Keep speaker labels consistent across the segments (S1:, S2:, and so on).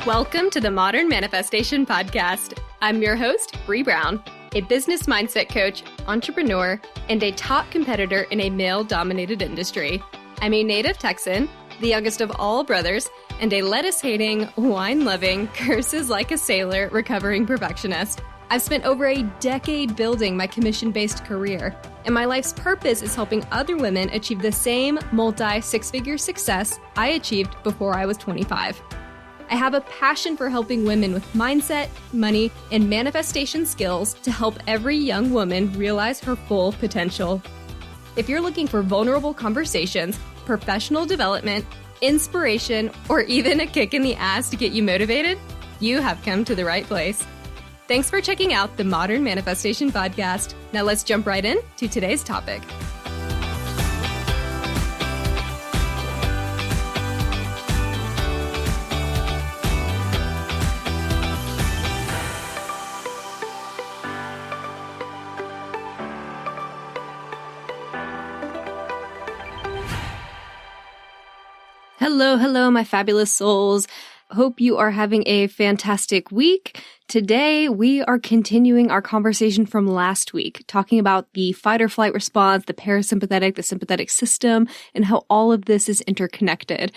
S1: Welcome to the Modern Manifestation Podcast. I'm your host, Bree Brown, a business mindset coach, entrepreneur, and a top competitor in a male-dominated industry. I'm a native Texan, the youngest of all brothers, and a lettuce-hating, wine-loving, curses-like-a-sailor recovering perfectionist. I've spent over a decade building my commission-based career, and my life's purpose is helping other women achieve the same multi-six-figure success I achieved before I was 25. I have a passion for helping women with mindset, money, and manifestation skills to help every young woman realize her full potential. If you're looking for vulnerable conversations, professional development, inspiration, or even a kick in the ass to get you motivated, you have come to the right place. Thanks for checking out the Modern Manifestation Podcast. Now let's jump right in to today's topic. Hello, my fabulous souls. Hope you are having a fantastic week. Today, we are continuing our conversation from last week, talking about the fight or flight response, the parasympathetic, the sympathetic system, and how all of this is interconnected.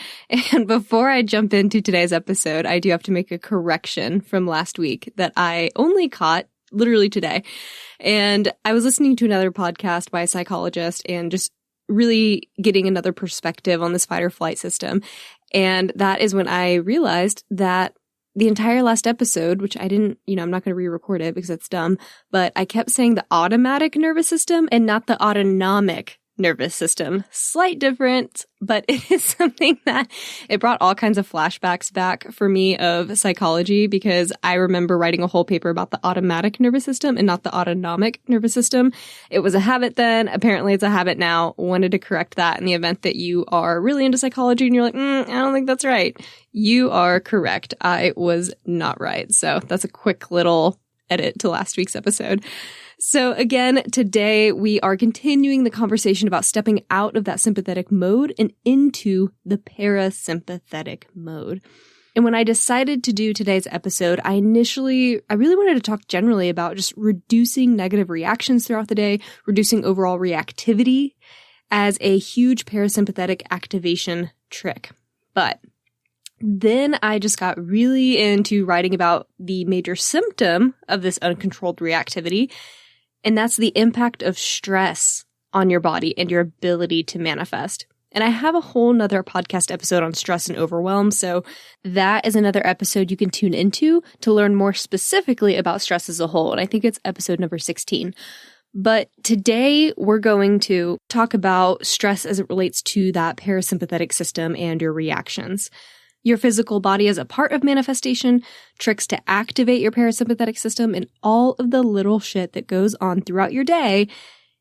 S1: And before I jump into today's episode, I do have to make a correction from last week that I only caught literally today. And I was listening to another podcast by a psychologist and just really getting another perspective on this fight or flight system. And that is when I realized that the entire last episode, which I didn't, I'm not going to re-record it because that's dumb, but I kept saying the automatic nervous system and not the autonomic nervous system. Slight difference, but it is something that it brought all kinds of flashbacks back for me of psychology, because I remember writing a whole paper about the automatic nervous system and not the autonomic nervous system. It was a habit then. Apparently it's a habit now. Wanted to correct that in the event that you are really into psychology and you're like, I don't think that's right. You are correct. I was not right. So that's a quick little edit to last week's episode. So again, today we are continuing the conversation about stepping out of that sympathetic mode and into the parasympathetic mode. And when I decided to do today's episode, I really wanted to talk generally about just reducing negative reactions throughout the day, reducing overall reactivity as a huge parasympathetic activation trick. But then I just got really into writing about the major symptom of this uncontrolled reactivity, and that's the impact of stress on your body and your ability to manifest. And I have a whole nother podcast episode on stress and overwhelm, so that is another episode you can tune into to learn more specifically about stress as a whole, and I think it's episode number 16. But today we're going to talk about stress as it relates to that parasympathetic system and your reactions. Your physical body is a part of manifestation, tricks to activate your parasympathetic system, and all of the little shit that goes on throughout your day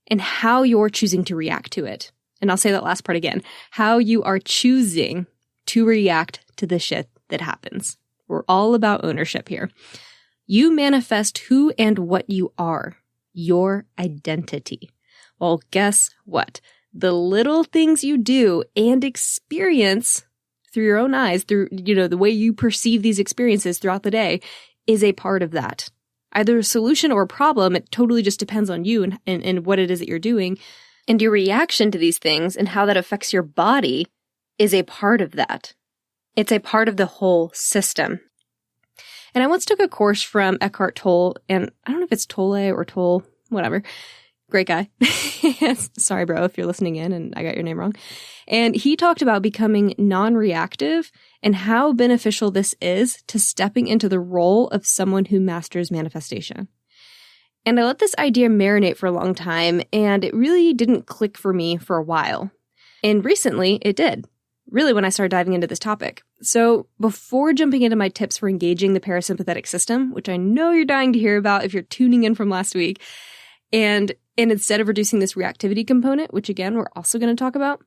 S1: and how you're choosing to react to it. And I'll say that last part again, how you are choosing to react to the shit that happens. We're all about ownership here. You manifest who and what you are, your identity. Well, guess what? The little things you do and experience through your own eyes, through, the way you perceive these experiences throughout the day is a part of that. Either a solution or a problem, it totally just depends on you and what it is that you're doing. And your reaction to these things and how that affects your body is a part of that. It's a part of the whole system. And I once took a course from Eckhart Tolle, and I don't know if it's Tolle or Tolle, whatever. Great guy. Sorry, bro, if you're listening in and I got your name wrong. And he talked about becoming non-reactive and how beneficial this is to stepping into the role of someone who masters manifestation. And I let this idea marinate for a long time, and it really didn't click for me for a while. And recently, it did. Really, when I started diving into this topic. So before jumping into my tips for engaging the parasympathetic system, which I know you're dying to hear about if you're tuning in from last week, and instead of reducing this reactivity component, which again, we're also going to talk about,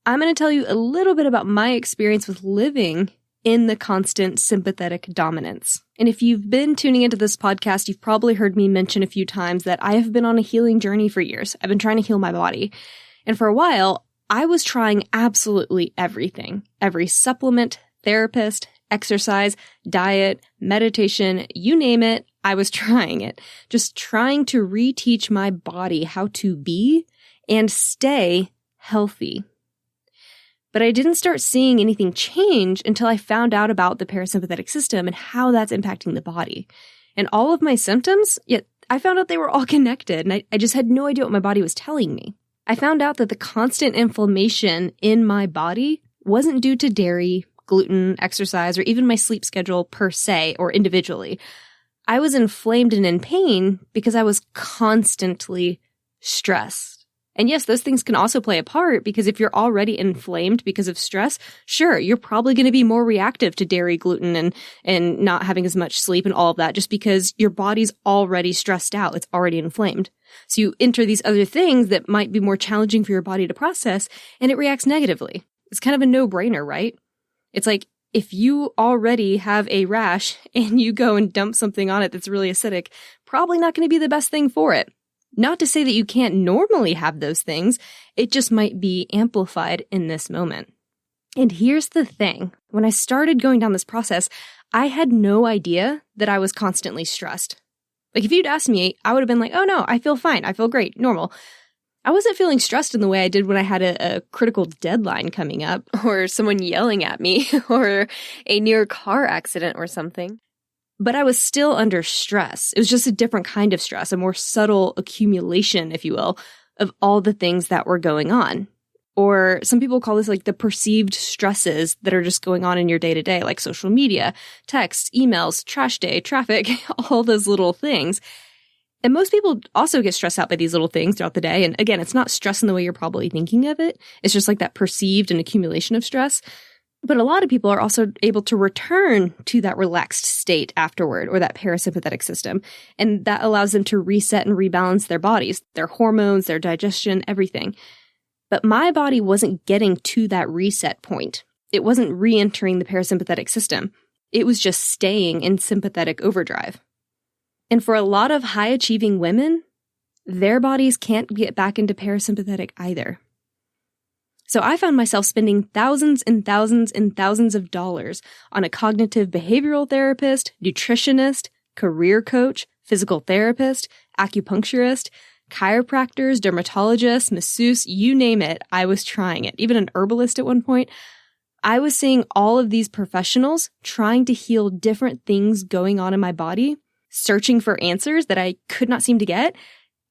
S1: I'm going to tell you a little bit about my experience with living in the constant sympathetic dominance. And if you've been tuning into this podcast, you've probably heard me mention a few times that I have been on a healing journey for years. I've been trying to heal my body. And for a while, I was trying absolutely everything. Every supplement, therapist, exercise, diet, meditation, you name it, I was trying it. Just trying to reteach my body how to be and stay healthy. But I didn't start seeing anything change until I found out about the parasympathetic system and how that's impacting the body. And all of my symptoms, yet I found out they were all connected, and I just had no idea what my body was telling me. I found out that the constant inflammation in my body wasn't due to dairy, gluten, exercise, or even my sleep schedule per se or individually. I was inflamed and in pain because I was constantly stressed. And yes, those things can also play a part because if you're already inflamed because of stress, sure, you're probably going to be more reactive to dairy, gluten, and not having as much sleep and all of that just because your body's already stressed out. It's already inflamed. So you enter these other things that might be more challenging for your body to process and it reacts negatively. It's kind of a no-brainer, right? It's like if you already have a rash and you go and dump something on it that's really acidic, probably not going to be the best thing for it. Not to say that you can't normally have those things, it just might be amplified in this moment. And here's the thing. When I started going down this process, I had no idea that I was constantly stressed. Like if you'd asked me, I would have been like, oh no, I feel fine. I feel great, normal. I wasn't feeling stressed in the way I did when I had a critical deadline coming up or someone yelling at me or a near car accident or something. But I was still under stress. It was just a different kind of stress, a more subtle accumulation, if you will, of all the things that were going on. Or some people call this like the perceived stresses that are just going on in your day to day, like social media, texts, emails, trash day, traffic, all those little things. And most people also get stressed out by these little things throughout the day. And again, it's not stress in the way you're probably thinking of it. It's just like that perceived and accumulation of stress. But a lot of people are also able to return to that relaxed state afterward, or that parasympathetic system. And that allows them to reset and rebalance their bodies, their hormones, their digestion, everything. But my body wasn't getting to that reset point. It wasn't re-entering the parasympathetic system. It was just staying in sympathetic overdrive. And for a lot of high-achieving women, their bodies can't get back into parasympathetic either. So I found myself spending thousands and thousands and thousands of dollars on a cognitive behavioral therapist, nutritionist, career coach, physical therapist, acupuncturist, chiropractors, dermatologists, masseuse, you name it, I was trying it. Even an herbalist at one point. I was seeing all of these professionals trying to heal different things going on in my body, searching for answers that I could not seem to get.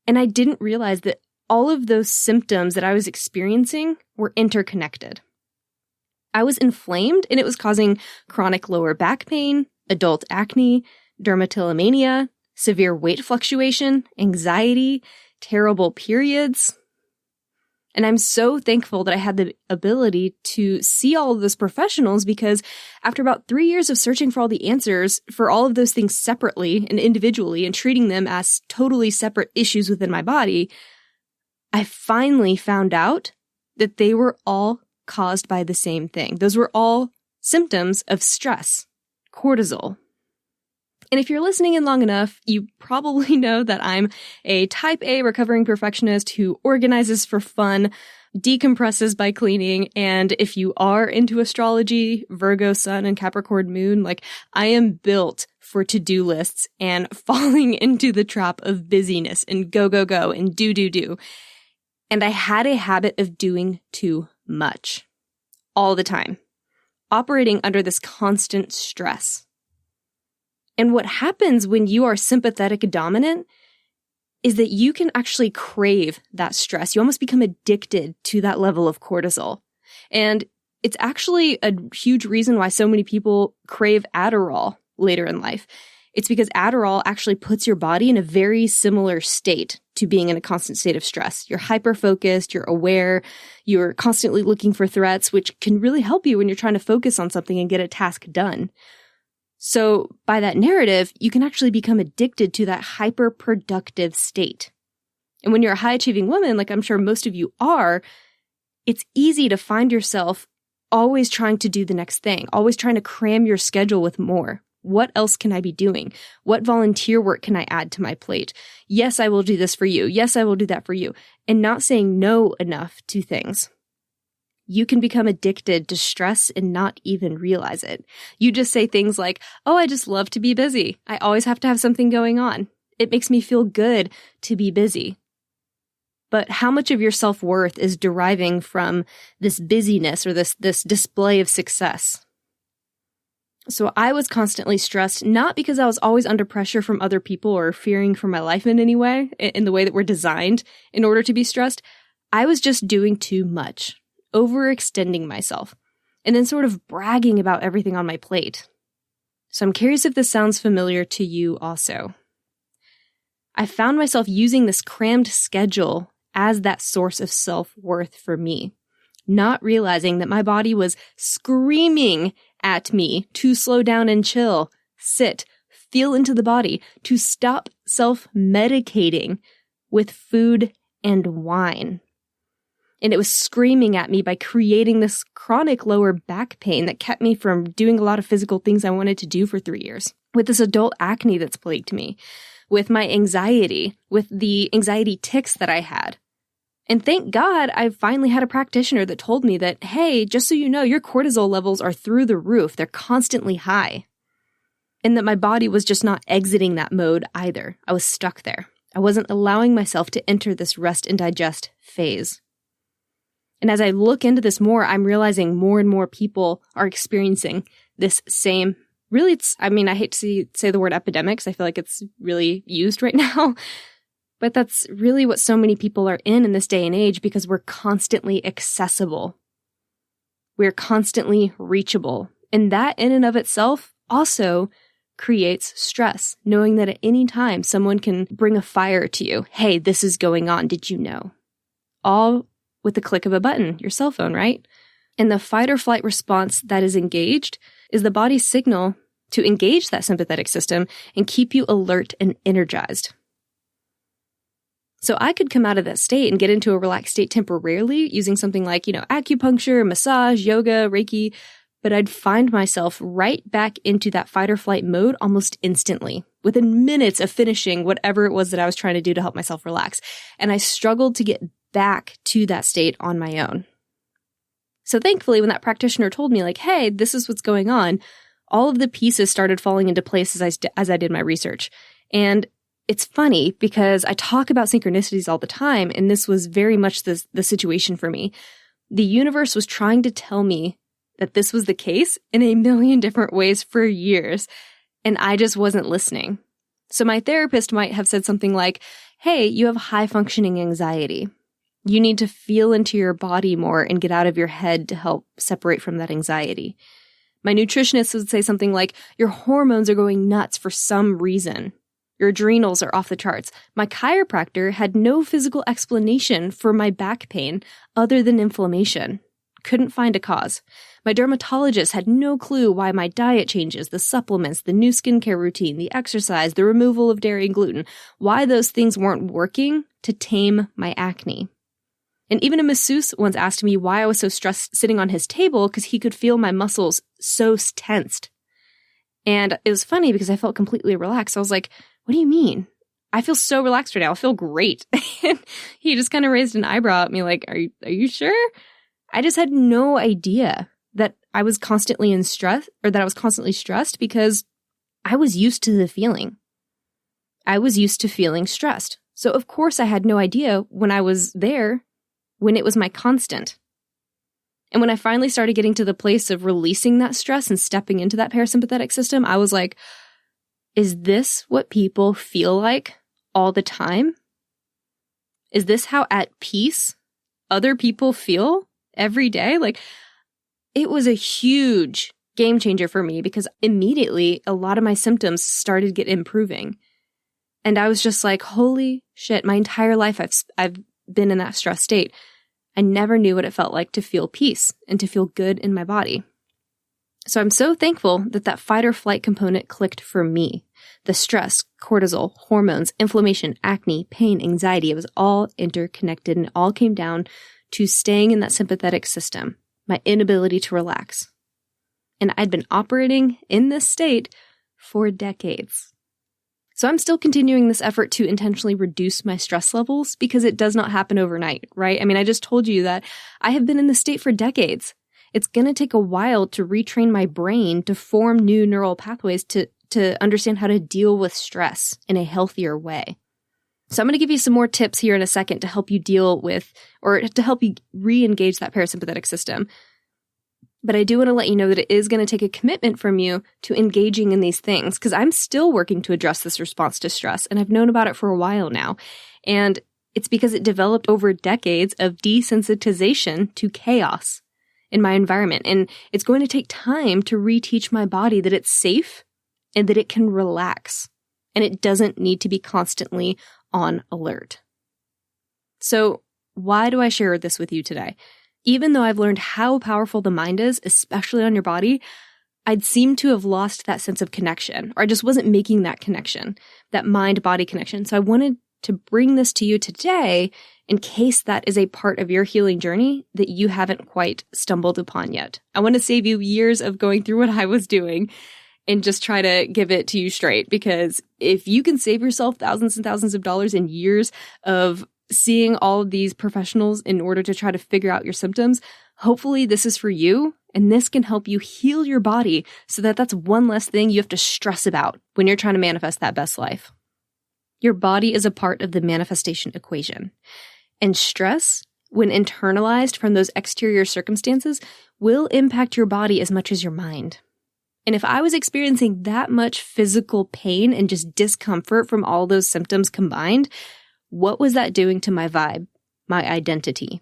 S1: And I didn't realize that all of those symptoms that I was experiencing were interconnected. I was inflamed and it was causing chronic lower back pain, adult acne, dermatillomania, severe weight fluctuation, anxiety, terrible periods. And I'm so thankful that I had the ability to see all of those professionals because after about 3 years of searching for all the answers for all of those things separately and individually and treating them as totally separate issues within my body, I finally found out that they were all caused by the same thing. Those were all symptoms of stress, cortisol. And if you're listening in long enough, you probably know that I'm a type A recovering perfectionist who organizes for fun, decompresses by cleaning, and if you are into astrology, Virgo sun and Capricorn moon, like I am built for to-do lists and falling into the trap of busyness and go, go, go and do. And I had a habit of doing too much all the time, operating under this constant stress. And what happens when you are sympathetic dominant is that you can actually crave that stress. You almost become addicted to that level of cortisol. And it's actually a huge reason why so many people crave Adderall later in life. It's because Adderall actually puts your body in a very similar state to being in a constant state of stress. You're hyper-focused, you're aware, you're constantly looking for threats, which can really help you when you're trying to focus on something and get a task done. So by that narrative, you can actually become addicted to that hyper-productive state. And when you're a high-achieving woman, like I'm sure most of you are, it's easy to find yourself always trying to do the next thing, always trying to cram your schedule with more. What else can I be doing? What volunteer work can I add to my plate? Yes, I will do this for you. Yes, I will do that for you. And not saying no enough to things. you can become addicted to stress and not even realize it. You just say things like, oh, I just love to be busy. I always have to have something going on. It makes me feel good to be busy. But how much of your self-worth is deriving from this busyness or this display of success? So I was constantly stressed, not because I was always under pressure from other people or fearing for my life in any way, in the way that we're designed in order to be stressed. I was just doing too much, overextending myself, and then sort of bragging about everything on my plate. So I'm curious if this sounds familiar to you also. I found myself using this crammed schedule as that source of self-worth for me, not realizing that my body was screaming at me to slow down and chill, sit, feel into the body, to stop self-medicating with food and wine. And it was screaming at me by creating this chronic lower back pain that kept me from doing a lot of physical things I wanted to do for 3 years, with this adult acne that's plagued me, with my anxiety, with the anxiety tics that I had. And thank God I finally had a practitioner that told me that, hey, just so you know, your cortisol levels are through the roof. They're constantly high. And that my body was just not exiting that mode either. I was stuck there. I wasn't allowing myself to enter this rest and digest phase. And as I look into this more, I'm realizing more and more people are experiencing this same, really, I hate to say the word epidemic, because I feel like it's really used right now. But that's really what so many people are in this day and age, because we're constantly accessible. We're constantly reachable. And that in and of itself also creates stress, knowing that at any time someone can bring a fire to you. Hey, this is going on. Did you know? All with the click of a button, your cell phone, right? And the fight or flight response that is engaged is the body's signal to engage that sympathetic system and keep you alert and energized. So I could come out of that state and get into a relaxed state temporarily using something like, acupuncture, massage, yoga, Reiki, but I'd find myself right back into that fight or flight mode almost instantly, within minutes of finishing whatever it was that I was trying to do to help myself relax. And I struggled to get back to that state on my own. So thankfully, when that practitioner told me like, hey, this is what's going on, all of the pieces started falling into place as I did my research. And it's funny because I talk about synchronicities all the time, and this was very much the situation for me. The universe was trying to tell me that this was the case in a million different ways for years, and I just wasn't listening. So my therapist might have said something like, hey, you have high-functioning anxiety. You need to feel into your body more and get out of your head to help separate from that anxiety. My nutritionist would say something like, your hormones are going nuts for some reason. Your adrenals are off the charts. My chiropractor had no physical explanation for my back pain other than inflammation. Couldn't find a cause. My dermatologist had no clue why my diet changes, the supplements, the new skincare routine, the exercise, the removal of dairy and gluten, why those things weren't working to tame my acne. And even a masseuse once asked me why I was so stressed sitting on his table because he could feel my muscles so tensed. And it was funny because I felt completely relaxed. I was like, what do you mean? I feel so relaxed right now. I feel great. And he just kind of raised an eyebrow at me like, are you sure? I just had no idea that I was constantly in stress, or that I was constantly stressed, because I was used to the feeling. I was used to feeling stressed. So of course I had no idea when I was there, when it was my constant. And when I finally started getting to the place of releasing that stress and stepping into that parasympathetic system, I was like, is this what people feel like all the time? Is this how at peace other people feel every day? Like, it was a huge game changer for me, because immediately a lot of my symptoms started improving. And I was just like, holy shit, my entire life I've been in that stress state. I never knew what it felt like to feel peace and to feel good in my body. So I'm so thankful that fight or flight component clicked for me. The stress, cortisol, hormones, inflammation, acne, pain, anxiety, it was all interconnected, and it all came down to staying in that sympathetic system, my inability to relax. And I'd been operating in this state for decades. So I'm still continuing this effort to intentionally reduce my stress levels because it does not happen overnight, right? I mean, I just told you that I have been in this state for decades. It's going to take a while to retrain my brain to form new neural pathways to understand how to deal with stress in a healthier way. So I'm going to give you some more tips here in a second to help you deal with, or to help you re-engage that parasympathetic system. But I do want to let you know that it is going to take a commitment from you to engaging in these things, because I'm still working to address this response to stress, and I've known about it for a while now. And it's because it developed over decades of desensitization to chaos in my environment. And it's going to take time to reteach my body that it's safe and that it can relax, and it doesn't need to be constantly on alert. So why do I share this with you today? Even though I've learned how powerful the mind is, especially on your body, I'd seem to have lost that sense of connection, or I just wasn't making that connection, that mind-body connection. So I wanted to bring this to you today in case that is a part of your healing journey that you haven't quite stumbled upon yet. I want to save you years of going through what I was doing and just try to give it to you straight, because if you can save yourself thousands and thousands of dollars and years of seeing all of these professionals in order to try to figure out your symptoms, hopefully this is for you, and this can help you heal your body so that that's one less thing you have to stress about when you're trying to manifest that best life. Your body is a part of the manifestation equation, and stress, when internalized from those exterior circumstances, will impact your body as much as your mind. And if I was experiencing that much physical pain and just discomfort from all those symptoms combined, what was that doing to my vibe, my identity?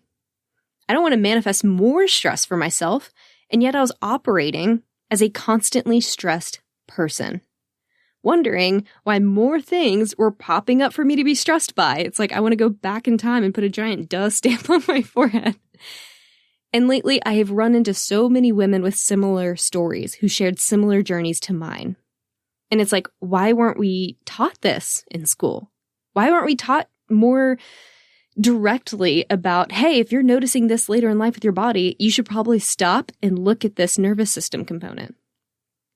S1: I don't want to manifest more stress for myself, and yet I was operating as a constantly stressed person, wondering why more things were popping up for me to be stressed by. It's like I want to go back in time and put a giant duh stamp on my forehead. And lately, I have run into so many women with similar stories who shared similar journeys to mine. And it's like, why weren't we taught this in school? Why weren't we taught more directly about, hey, if you're noticing this later in life with your body, you should probably stop and look at this nervous system component.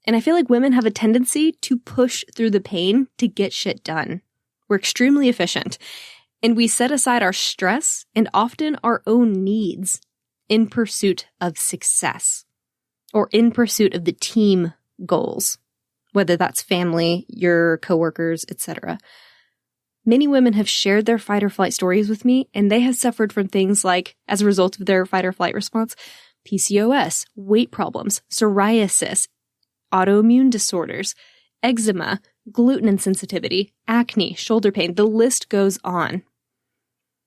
S1: And I feel like women have a tendency to push through the pain to get shit done. We're extremely efficient, and we set aside our stress and often our own needs in pursuit of success, or in pursuit of the team goals, whether that's family, your coworkers, etc. Many women have shared their fight or flight stories with me, and they have suffered from things like, as a result of their fight or flight response, PCOS, weight problems, psoriasis, autoimmune disorders, eczema, gluten insensitivity, acne, shoulder pain. The list goes on.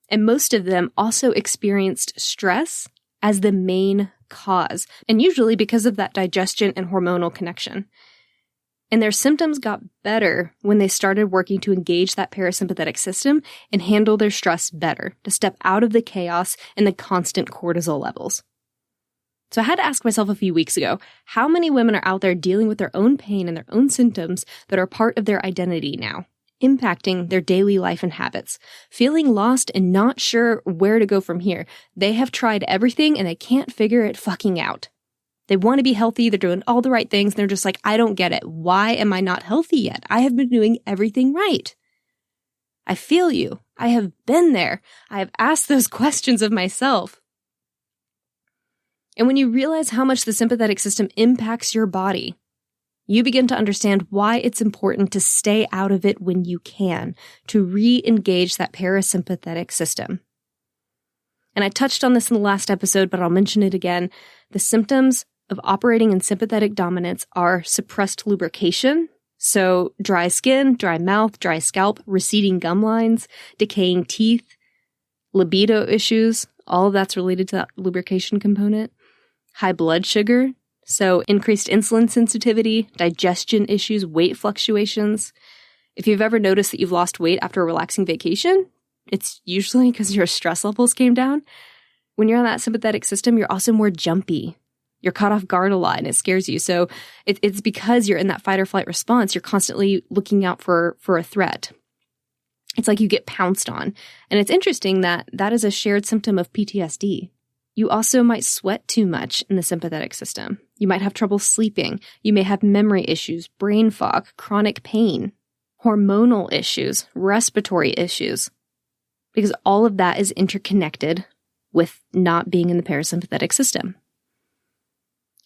S1: And most of them also experienced stress as the main cause, and usually because of that digestion and hormonal connection. And their symptoms got better when they started working to engage that parasympathetic system and handle their stress better, to step out of the chaos and the constant cortisol levels. So I had to ask myself a few weeks ago, how many women are out there dealing with their own pain and their own symptoms that are part of their identity now, impacting their daily life and habits, feeling lost and not sure where to go from here? They have tried everything and they can't figure it fucking out. They want to be healthy. They're doing all the right things. And they're just like, I don't get it. Why am I not healthy yet? I have been doing everything right. I feel you. I have been there. I have asked those questions of myself. And when you realize how much the sympathetic system impacts your body, you begin to understand why it's important to stay out of it when you can, to re-engage that parasympathetic system. And I touched on this in the last episode, but I'll mention it again. The symptoms of operating in sympathetic dominance are suppressed lubrication, so dry skin, dry mouth, dry scalp, receding gum lines, decaying teeth, libido issues, all of that's related to that lubrication component, high blood sugar, so increased insulin sensitivity, digestion issues, weight fluctuations. If you've ever noticed that you've lost weight after a relaxing vacation, it's usually because your stress levels came down. When you're on that sympathetic system, you're also more jumpy. You're caught off guard a lot and it scares you. So it's because you're in that fight or flight response. You're constantly looking out for a threat. It's like you get pounced on. And it's interesting that that is a shared symptom of PTSD. You also might sweat too much in the sympathetic system. You might have trouble sleeping. You may have memory issues, brain fog, chronic pain. hormonal issues, respiratory issues, because all of that is interconnected with not being in the parasympathetic system.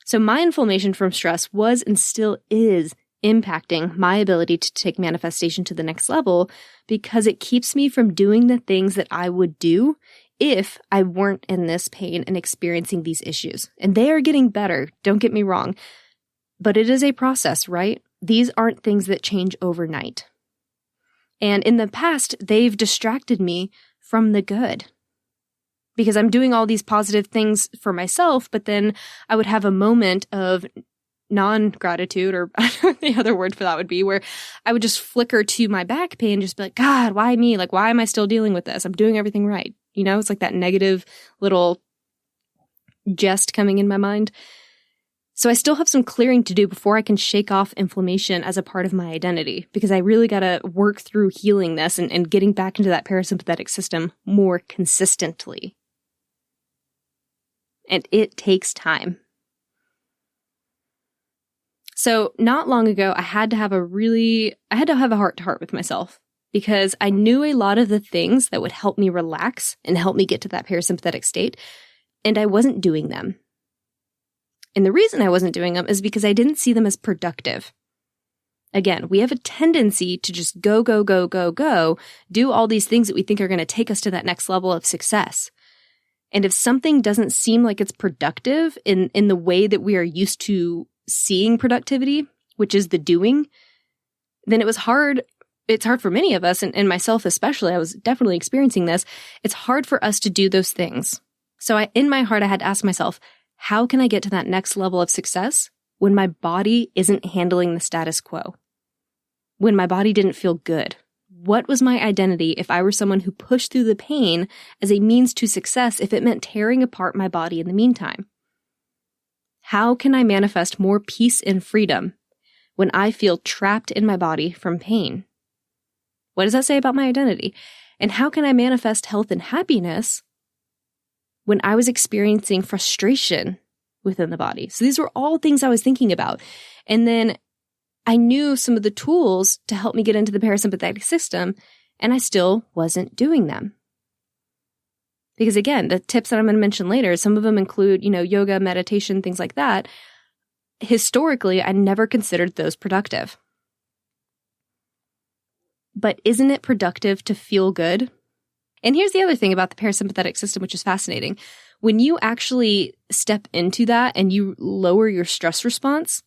S1: So my inflammation from stress was and still is impacting my ability to take manifestation to the next level because it keeps me from doing the things that I would do if I weren't in this pain and experiencing these issues. And they are getting better, don't get me wrong, but it is a process, right? These aren't things that change overnight. And in the past, they've distracted me from the good because I'm doing all these positive things for myself, but then I would have a moment of non-gratitude, or I don't know what the other word for that would be, where I would just flicker to my back pain and just be like, God, why me? Like, why am I still dealing with this? I'm doing everything right. You know, it's like that negative little jest coming in my mind. So I still have some clearing to do before I can shake off inflammation as a part of my identity, because I really got to work through healing this and getting back into that parasympathetic system more consistently. And it takes time. So not long ago, I had to have a heart-to-heart with myself, because I knew a lot of the things that would help me relax and help me get to that parasympathetic state, and I wasn't doing them. And the reason I wasn't doing them is because I didn't see them as productive. Again, we have a tendency to just go, do all these things that we think are going to take us to that next level of success. And if something doesn't seem like it's productive in the way that we are used to seeing productivity, which is the doing, then it's hard for many of us, and myself especially, I was definitely experiencing this. It's hard for us to do those things. So in my heart, I had to ask myself, how can I get to that next level of success when my body isn't handling the status quo? When my body didn't feel good? What was my identity if I were someone who pushed through the pain as a means to success if it meant tearing apart my body in the meantime? How can I manifest more peace and freedom when I feel trapped in my body from pain? What does that say about my identity? And how can I manifest health and happiness when I was experiencing frustration within the body? So these were all things I was thinking about. And then I knew some of the tools to help me get into the parasympathetic system, and I still wasn't doing them. Because again, the tips that I'm going to mention later, some of them include, yoga, meditation, things like that. Historically, I never considered those productive. But isn't it productive to feel good? And here's the other thing about the parasympathetic system, which is fascinating. When you actually step into that and you lower your stress response,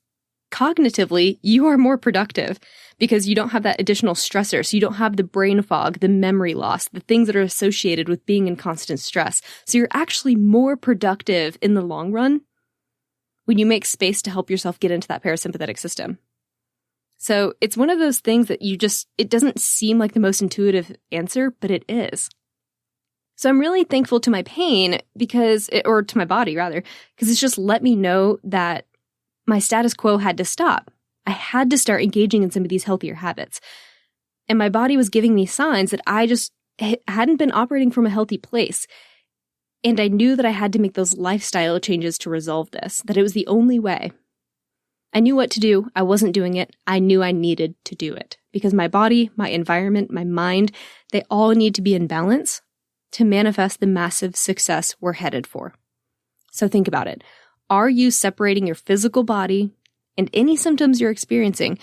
S1: cognitively, you are more productive because you don't have that additional stressor. So you don't have the brain fog, the memory loss, the things that are associated with being in constant stress. So you're actually more productive in the long run when you make space to help yourself get into that parasympathetic system. So it's one of those things that it doesn't seem like the most intuitive answer, but it is. So I'm really thankful to my pain or to my body rather, because it's just let me know that my status quo had to stop. I had to start engaging in some of these healthier habits. And my body was giving me signs that I just hadn't been operating from a healthy place. And I knew that I had to make those lifestyle changes to resolve this, that it was the only way. I knew what to do. I wasn't doing it. I knew I needed to do it because my body, my environment, my mind, they all need to be in balance to manifest the massive success we're headed for. So think about it. Are you separating your physical body and any symptoms you're experiencing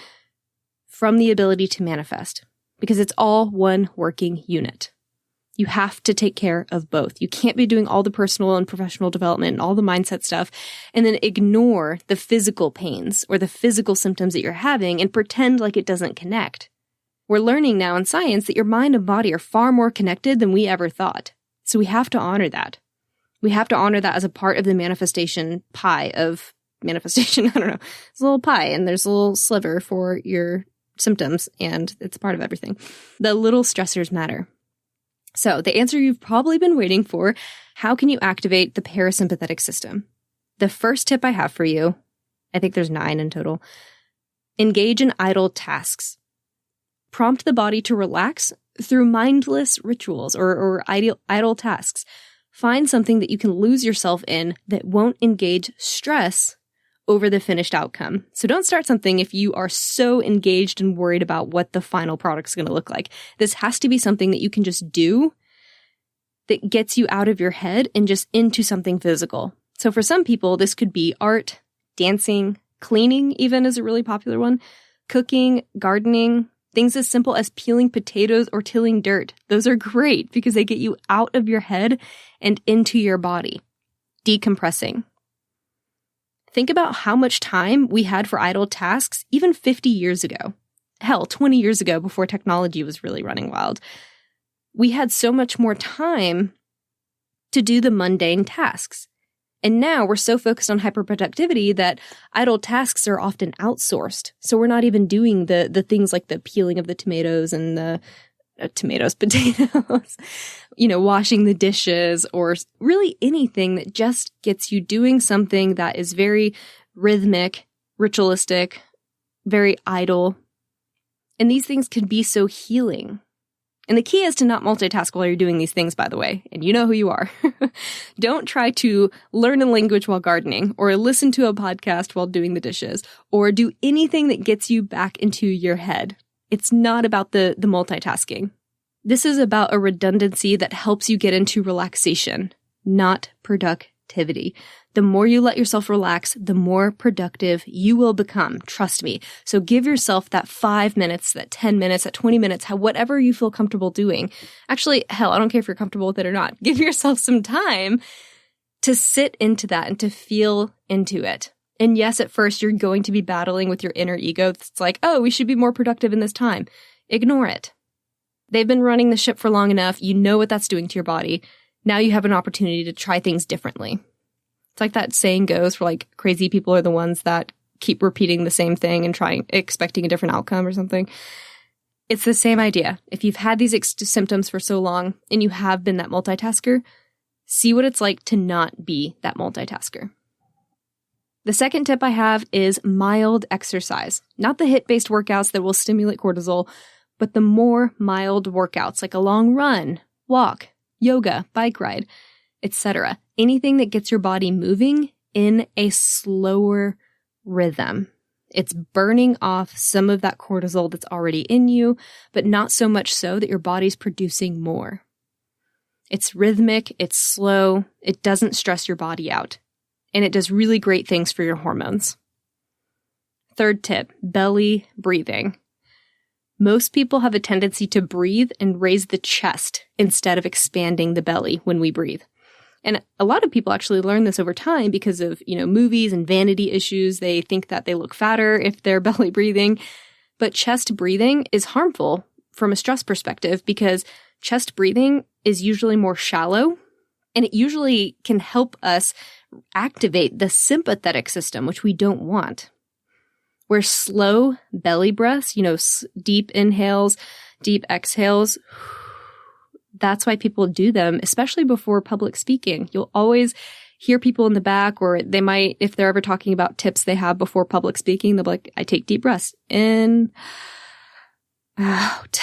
S1: from the ability to manifest? Because it's all one working unit. You have to take care of both. You can't be doing all the personal and professional development and all the mindset stuff and then ignore the physical pains or the physical symptoms that you're having and pretend like it doesn't connect. We're learning now in science that your mind and body are far more connected than we ever thought. So we have to honor that. We have to honor that as a part of the manifestation pie of manifestation. I don't know. It's a little pie and there's a little sliver for your symptoms and it's part of everything. The little stressors matter. So the answer you've probably been waiting for, how can you activate the parasympathetic system? The first tip I have for you, I think there's 9 in total, engage in idle tasks. Prompt the body to relax through mindless rituals or idle tasks. Find something that you can lose yourself in that won't engage stress over the finished outcome. So don't start something if you are so engaged and worried about what the final product's going to look like. This has to be something that you can just do that gets you out of your head and just into something physical. So for some people, this could be art, dancing, cleaning even is a really popular one, cooking, gardening, things as simple as peeling potatoes or tilling dirt. Those are great because they get you out of your head and into your body. Decompressing. Think about how much time we had for idle tasks even 50 years ago. Hell, 20 years ago before technology was really running wild. We had so much more time to do the mundane tasks. And now we're so focused on hyperproductivity that idle tasks are often outsourced. So we're not even doing the things like the peeling of the tomatoes and the potatoes, washing the dishes, or really anything that just gets you doing something that is very rhythmic, ritualistic, very idle. And these things can be so healing. And the key is to not multitask while you're doing these things, by the way. And you know who you are. Don't try to learn a language while gardening, or listen to a podcast while doing the dishes, or do anything that gets you back into your head. It's not about the multitasking. This is about a redundancy that helps you get into relaxation, not productivity. The more you let yourself relax, the more productive you will become. Trust me. So give yourself that 5 minutes, that 10 minutes, that 20 minutes, whatever you feel comfortable doing. Actually, hell, I don't care if you're comfortable with it or not. Give yourself some time to sit into that and to feel into it. And yes, at first you're going to be battling with your inner ego. It's like, oh, we should be more productive in this time. Ignore it. They've been running the ship for long enough. You know what that's doing to your body. Now you have an opportunity to try things differently. It's like that saying goes for like crazy people are the ones that keep repeating the same thing and expecting a different outcome or something. It's the same idea. If you've had these symptoms for so long and you have been that multitasker, see what it's like to not be that multitasker. The second tip I have is mild exercise. Not the HIIT-based workouts that will stimulate cortisol, but the more mild workouts like a long run, walk, yoga, bike ride, etc. Anything that gets your body moving in a slower rhythm. It's burning off some of that cortisol that's already in you, but not so much so that your body's producing more. It's rhythmic, it's slow, it doesn't stress your body out, and it does really great things for your hormones. Third tip, belly breathing. Most people have a tendency to breathe and raise the chest instead of expanding the belly when we breathe. And a lot of people actually learn this over time because of, movies and vanity issues. They think that they look fatter if they're belly breathing. But chest breathing is harmful from a stress perspective because chest breathing is usually more shallow, and it usually can help us activate the sympathetic system, which we don't want. Where slow belly breaths, deep inhales, deep exhales, that's why people do them, especially before public speaking. You'll always hear people in the back, or they might, if they're ever talking about tips they have before public speaking, they'll be like, I take deep breaths in, out.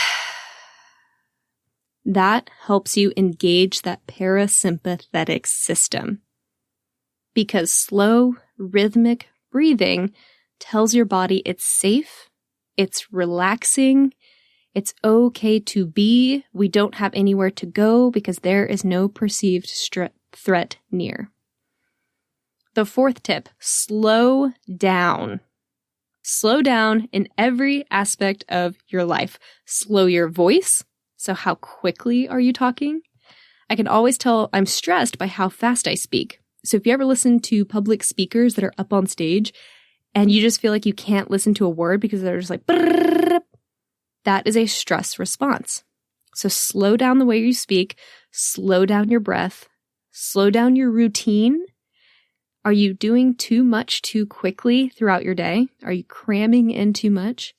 S1: That helps you engage that parasympathetic system. Because slow, rhythmic breathing tells your body it's safe, it's relaxing, it's okay to be. We don't have anywhere to go because there is no perceived threat near. The fourth tip, slow down. Slow down in every aspect of your life. Slow your voice. So how quickly are you talking? I can always tell I'm stressed by how fast I speak. So if you ever listen to public speakers that are up on stage and you just feel like you can't listen to a word because they're just like, that is a stress response. So slow down the way you speak, slow down your breath, slow down your routine. Are you doing too much too quickly throughout your day? Are you cramming in too much?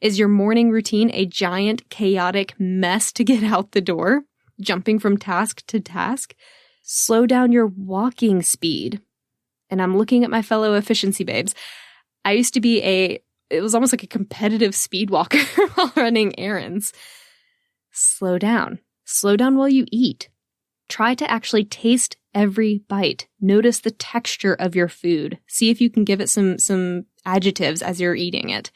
S1: Is your morning routine a giant chaotic mess to get out the door, jumping from task to task? Slow down your walking speed. And I'm looking at my fellow efficiency babes. I used to be it was almost like a competitive speed walker while running errands. Slow down. Slow down while you eat. Try to actually taste every bite. Notice the texture of your food. See if you can give it some adjectives as you're eating it.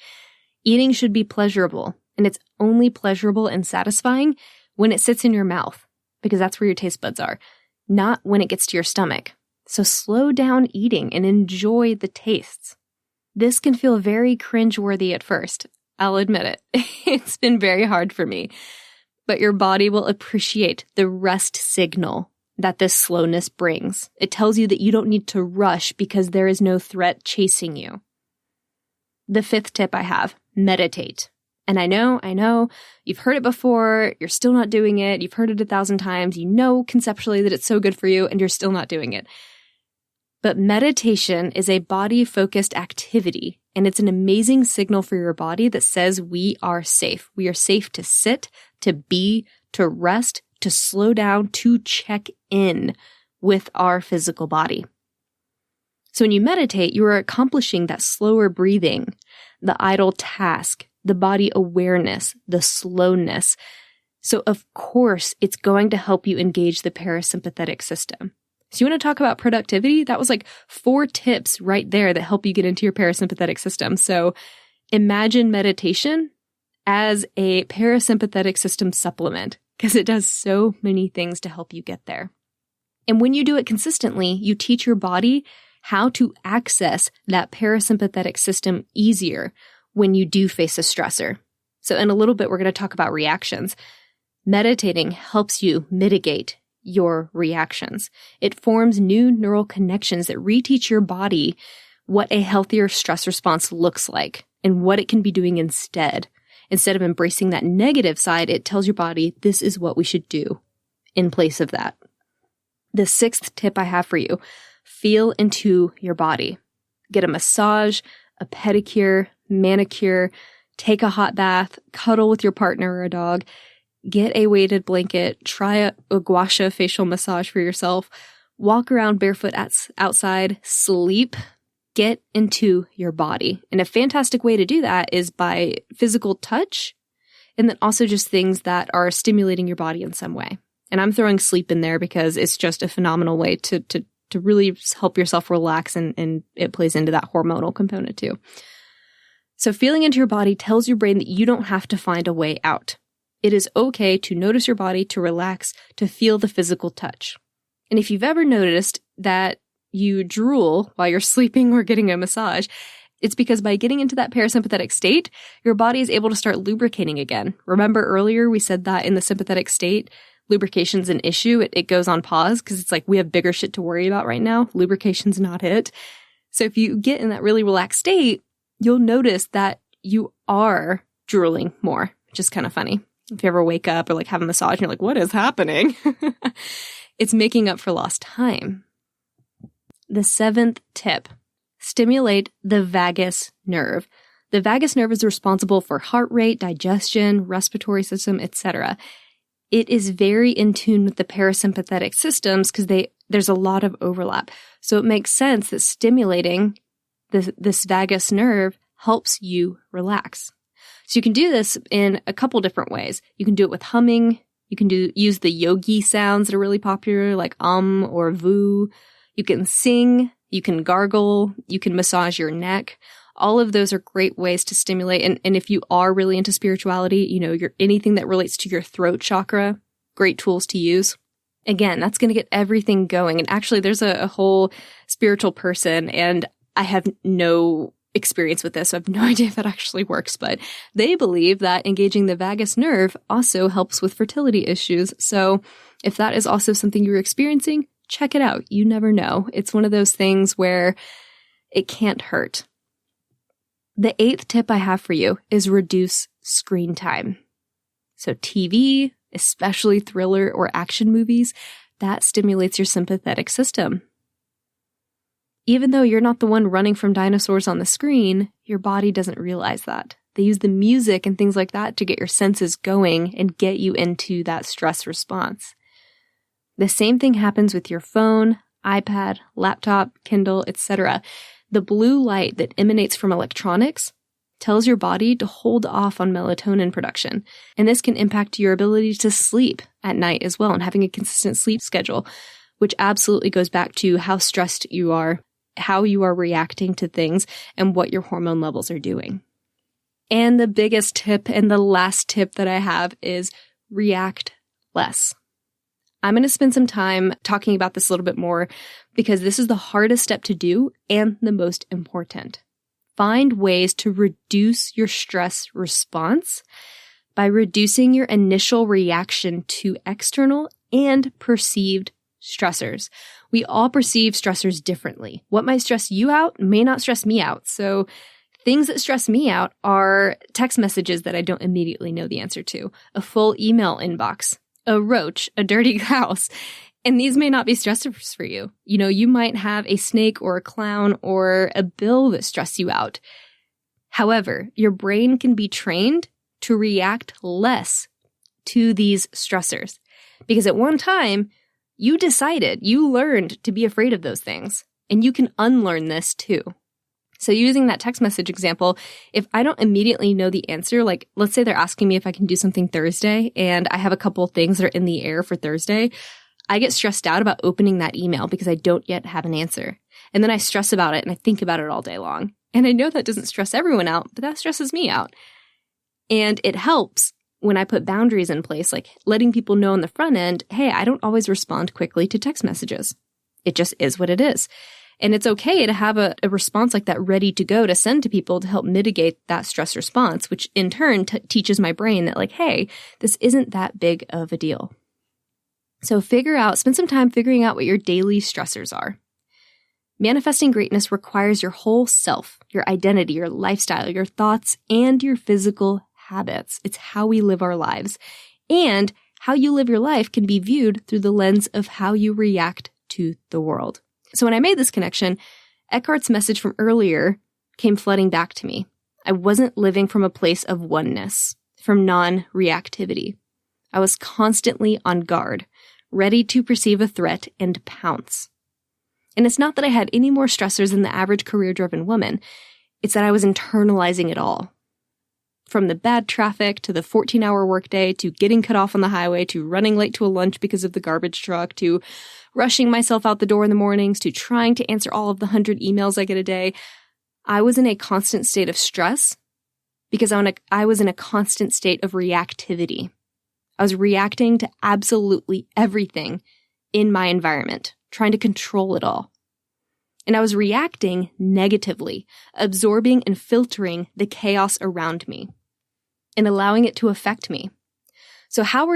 S1: Eating should be pleasurable, and it's only pleasurable and satisfying when it sits in your mouth, because that's where your taste buds are, not when it gets to your stomach. So slow down eating and enjoy the tastes. This can feel very cringeworthy at first. I'll admit it. It's been very hard for me. But your body will appreciate the rest signal that this slowness brings. It tells you that you don't need to rush because there is no threat chasing you. The 5th tip I have, meditate. And I know, you've heard it before, you're still not doing it, you've heard it 1,000 times, you know conceptually that it's so good for you, and you're still not doing it. But meditation is a body-focused activity, and it's an amazing signal for your body that says we are safe. We are safe to sit, to be, to rest, to slow down, to check in with our physical body. So when you meditate, you are accomplishing that slower breathing, the idle task, the body awareness, the slowness. So of course, it's going to help you engage the parasympathetic system. So you want to talk about productivity? That was like 4 tips right there that help you get into your parasympathetic system. So imagine meditation as a parasympathetic system supplement, because it does so many things to help you get there. And when you do it consistently, you teach your body how to access that parasympathetic system easier when you do face a stressor. So in a little bit, we're going to talk about reactions. Meditating helps you mitigate your reactions. It forms new neural connections that reteach your body what a healthier stress response looks like and what it can be doing instead. Instead of embracing that negative side, it tells your body this is what we should do in place of that. The 6th tip I have for you, feel into your body. Get a massage, a pedicure, manicure, take a hot bath, cuddle with your partner or a dog, get a weighted blanket, try a gua sha facial massage for yourself, walk around barefoot outside, sleep, get into your body. And a fantastic way to do that is by physical touch, and then also just things that are stimulating your body in some way. And I'm throwing sleep in there because it's just a phenomenal way to really help yourself relax, and it plays into that hormonal component too. So feeling into your body tells your brain that you don't have to find a way out. It is okay to notice your body, to relax, to feel the physical touch. And if you've ever noticed that you drool while you're sleeping or getting a massage, it's because by getting into that parasympathetic state, your body is able to start lubricating again. Remember earlier we said that in the sympathetic state, lubrication's an issue. It goes on pause because it's like we have bigger shit to worry about right now. Lubrication's not it. So if you get in that really relaxed state, you'll notice that you are drooling more, which is kind of funny. If you ever wake up or like have a massage and you're like, what is happening? It's making up for lost time. The 7th tip, stimulate the vagus nerve. The vagus nerve is responsible for heart rate, digestion, respiratory system, etc. It is very in tune with the parasympathetic systems because there's a lot of overlap. So it makes sense that stimulating this vagus nerve helps you relax. So you can do this in a couple different ways. You can do it with humming. You can use the yogi sounds that are really popular, like or vu. You can sing. You can gargle. You can massage your neck. All of those are great ways to stimulate. And if you are really into spirituality, anything that relates to your throat chakra, great tools to use. Again, that's going to get everything going. And actually, there's a whole spiritual person, and I have no experience with this, so I have no idea if that actually works, but they believe that engaging the vagus nerve also helps with fertility issues. So if that is also something you're experiencing, check it out. You never know. It's one of those things where it can't hurt. The 8th tip I have for you is reduce screen time. So TV, especially thriller or action movies, that stimulates your sympathetic system. Even though you're not the one running from dinosaurs on the screen, your body doesn't realize that. They use the music and things like that to get your senses going and get you into that stress response. The same thing happens with your phone, iPad, laptop, Kindle, etc. The blue light that emanates from electronics tells your body to hold off on melatonin production. And this can impact your ability to sleep at night as well and having a consistent sleep schedule, which absolutely goes back to how stressed you are, how you are reacting to things, and what your hormone levels are doing. And the biggest tip and the last tip that I have is react less. I'm going to spend some time talking about this a little bit more because this is the hardest step to do and the most important. Find ways to reduce your stress response by reducing your initial reaction to external and perceived stressors. We all perceive stressors differently. What might stress you out may not stress me out. So things that stress me out are text messages that I don't immediately know the answer to, a full email inbox, a roach, a dirty house. And these may not be stressors for you. You know, you might have a snake or a clown or a bill that stress you out. However, your brain can be trained to react less to these stressors because at one time you decided, you learned to be afraid of those things, and you can unlearn this too. So using that text message example, if I don't immediately know the answer, like let's say they're asking me if I can do something Thursday and I have a couple of things that are in the air for Thursday, I get stressed out about opening that email because I don't yet have an answer. And then I stress about it and I think about it all day long. And I know that doesn't stress everyone out, but that stresses me out. And it helps when I put boundaries in place, like letting people know on the front end, hey, I don't always respond quickly to text messages. It just is what it is. And it's okay to have a response like that ready to go to send to people to help mitigate that stress response, which in turn teaches my brain that like, hey, this isn't that big of a deal. So spend some time figuring out what your daily stressors are. Manifesting greatness requires your whole self, your identity, your lifestyle, your thoughts, and your physical habits. It's how we live our lives. And how you live your life can be viewed through the lens of how you react to the world. So when I made this connection, Eckhart's message from earlier came flooding back to me. I wasn't living from a place of oneness, from non-reactivity. I was constantly on guard, ready to perceive a threat and pounce. And it's not that I had any more stressors than the average career-driven woman. It's that I was internalizing it all. From the bad traffic to the 14-hour workday to getting cut off on the highway to running late to a lunch because of the garbage truck to rushing myself out the door in the mornings to trying to answer all of the 100 emails I get a day, I was in a constant state of stress because I was in a constant state of reactivity. I was reacting to absolutely everything in my environment, trying to control it all. And I was reacting negatively, absorbing and filtering the chaos around me and allowing it to affect me. So how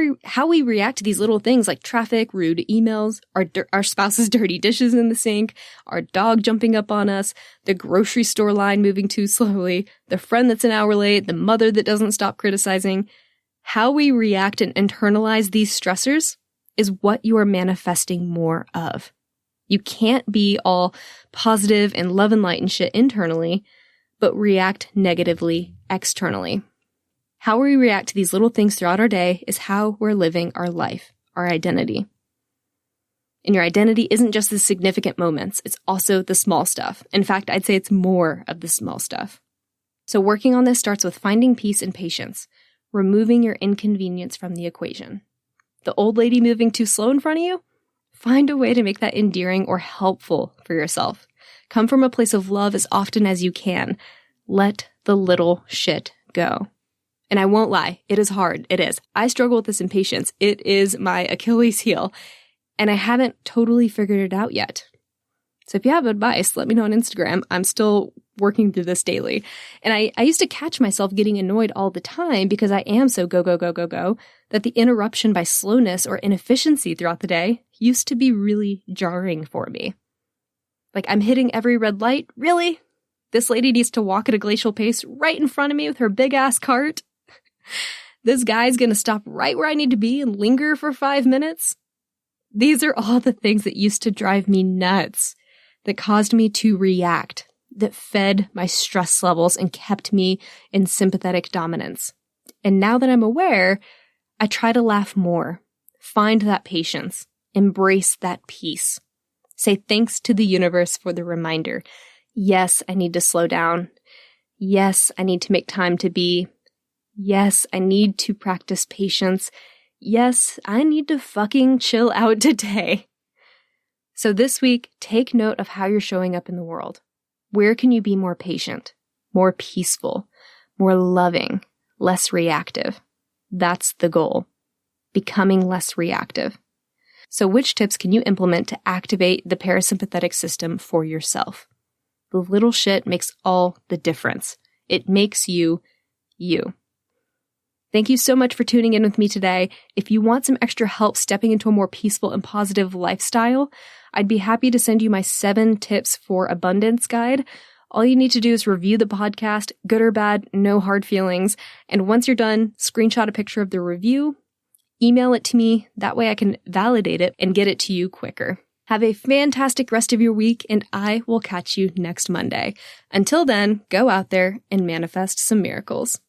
S1: we react to these little things like traffic, rude emails, our spouse's dirty dishes in the sink, our dog jumping up on us, the grocery store line moving too slowly, the friend that's an hour late, the mother that doesn't stop criticizing. How we react and internalize these stressors is what you are manifesting more of. You can't be all positive and love and light and shit internally, but react negatively externally. How we react to these little things throughout our day is how we're living our life, our identity. And your identity isn't just the significant moments, it's also the small stuff. In fact, I'd say it's more of the small stuff. So working on this starts with finding peace and patience, removing your inconvenience from the equation. The old lady moving too slow in front of you? Find a way to make that endearing or helpful for yourself. Come from a place of love as often as you can. Let the little shit go. And I won't lie, it is hard. It is. I struggle with this impatience. It is my Achilles heel. And I haven't totally figured it out yet. So if you have advice, let me know on Instagram. I'm still working through this daily. And I used to catch myself getting annoyed all the time because I am so go, that the interruption by slowness or inefficiency throughout the day used to be really jarring for me. Like, I'm hitting every red light. Really? This lady needs to walk at a glacial pace right in front of me with her big ass cart? This guy's going to stop right where I need to be and linger for 5 minutes? These are all the things that used to drive me nuts, that caused me to react, that fed my stress levels and kept me in sympathetic dominance. And now that I'm aware, I try to laugh more, find that patience, embrace that peace. Say thanks to the universe for the reminder. Yes, I need to slow down. Yes, I need to make time to be. Yes, I need to practice patience. Yes, I need to fucking chill out today. So this week, take note of how you're showing up in the world. Where can you be more patient, more peaceful, more loving, less reactive? That's the goal. Becoming less reactive. So which tips can you implement to activate the parasympathetic system for yourself? The little shit makes all the difference. It makes you, you. Thank you so much for tuning in with me today. If you want some extra help stepping into a more peaceful and positive lifestyle, I'd be happy to send you my 7 tips for abundance guide. All you need to do is review the podcast, good or bad, no hard feelings. And once you're done, screenshot a picture of the review, email it to me. That way I can validate it and get it to you quicker. Have a fantastic rest of your week, and I will catch you next Monday. Until then, go out there and manifest some miracles.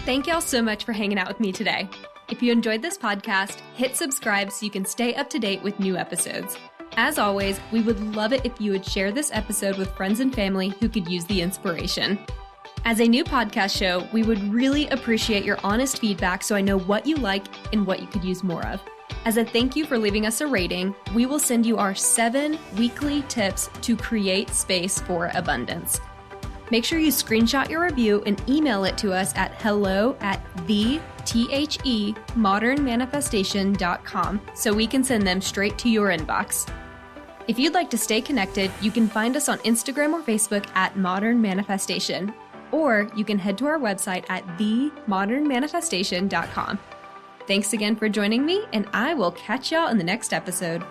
S1: Thank y'all so much for hanging out with me today. If you enjoyed this podcast, hit subscribe so you can stay up to date with new episodes. As always, we would love it if you would share this episode with friends and family who could use the inspiration. As a new podcast show, we would really appreciate your honest feedback so I know what you like and what you could use more of. As a thank you for leaving us a rating, we will send you our 7 weekly tips to create space for abundance. Make sure you screenshot your review and email it to us at hello@themodernmanifestation.com so we can send them straight to your inbox. If you'd like to stay connected, you can find us on Instagram or Facebook at Modern Manifestation, or you can head to our website at themodernmanifestation.com. Thanks again for joining me, and I will catch y'all in the next episode.